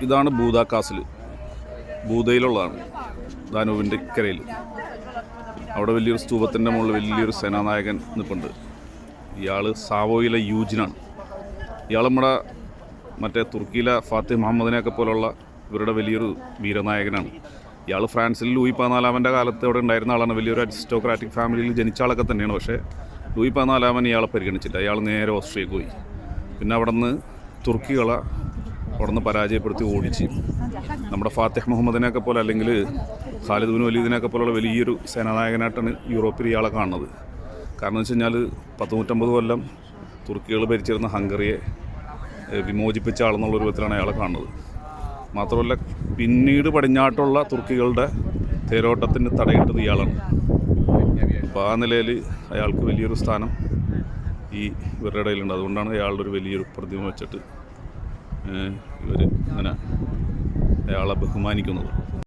ഇതാണ് ബൂദ കാസിൽ, ബൂദയിലുള്ളതാണ്, ദാനൂവിൻ്റെ ഇക്കരയിൽ. അവിടെ വലിയൊരു സ്തൂപത്തിൻ്റെ മുകളിൽ വലിയൊരു സേനാനായകൻ നിൽപ്പുണ്ട്. ഇയാൾ സാവോയിലെ യൂജിനാണ്. ഇയാൾ നമ്മുടെ മറ്റേ തുർക്കിയിലെ ഫാത്തിഹ് മുഹമ്മദിനെയൊക്കെ പോലുള്ള ഇവരുടെ വലിയൊരു വീരനായകനാണ്. ഇയാൾ ഫ്രാൻസിൽ ലൂയി 14 കാലത്ത് അവിടെ ഉണ്ടായിരുന്ന ആളാണ്. വലിയൊരു അരിസ്റ്റോക്രാറ്റിക് ഫാമിലിയിൽ ജനിച്ച ആളൊക്കെ തന്നെയാണ്. പക്ഷേ ലൂയി 14 ഇയാളെ പരിഗണിച്ചില്ല. ഇയാൾ നേരെ ഓസ്ട്രിയക്ക് പോയി. പിന്നെ അവിടെ നിന്ന് തുർക്കികളെ അവിടെ നിന്ന് പരാജയപ്പെടുത്തി ഓടിച്ച് നമ്മുടെ ഫാത്തിഹ് മുഹമ്മദിനെയൊക്കെ പോലെ, അല്ലെങ്കിൽ ഖാലിദ് ബിൻ വലീദിനെയൊക്കെ പോലുള്ള വലിയൊരു സേനാനായകനായിട്ടാണ് യൂറോപ്പിൽ ഇയാളെ കാണുന്നത്. കാരണം എന്ന് വെച്ച് കഴിഞ്ഞാൽ 150 കൊല്ലം തുർക്കികൾ ഭരിച്ചിരുന്ന ഹംഗറിയെ വിമോചിപ്പിച്ച ആളെന്നുള്ള രൂപത്തിലാണ് അയാളെ കാണുന്നത്. മാത്രമല്ല, പിന്നീട് പടിഞ്ഞാട്ടുള്ള തുർക്കികളുടെ തേരോട്ടത്തിന് തടയിട്ടത് ഇയാളാണ്. അപ്പോൾ ആ നിലയിൽ അയാൾക്ക് വലിയൊരു സ്ഥാനം ഈ ഇവരുടെ ഇടയിലുണ്ട്. അതുകൊണ്ടാണ് അയാളുടെ ഒരു വലിയൊരു പ്രതിമ വെച്ചിട്ട് ഇവർ ഇങ്ങനെ അയാളെ ബഹുമാനിക്കുന്നത്.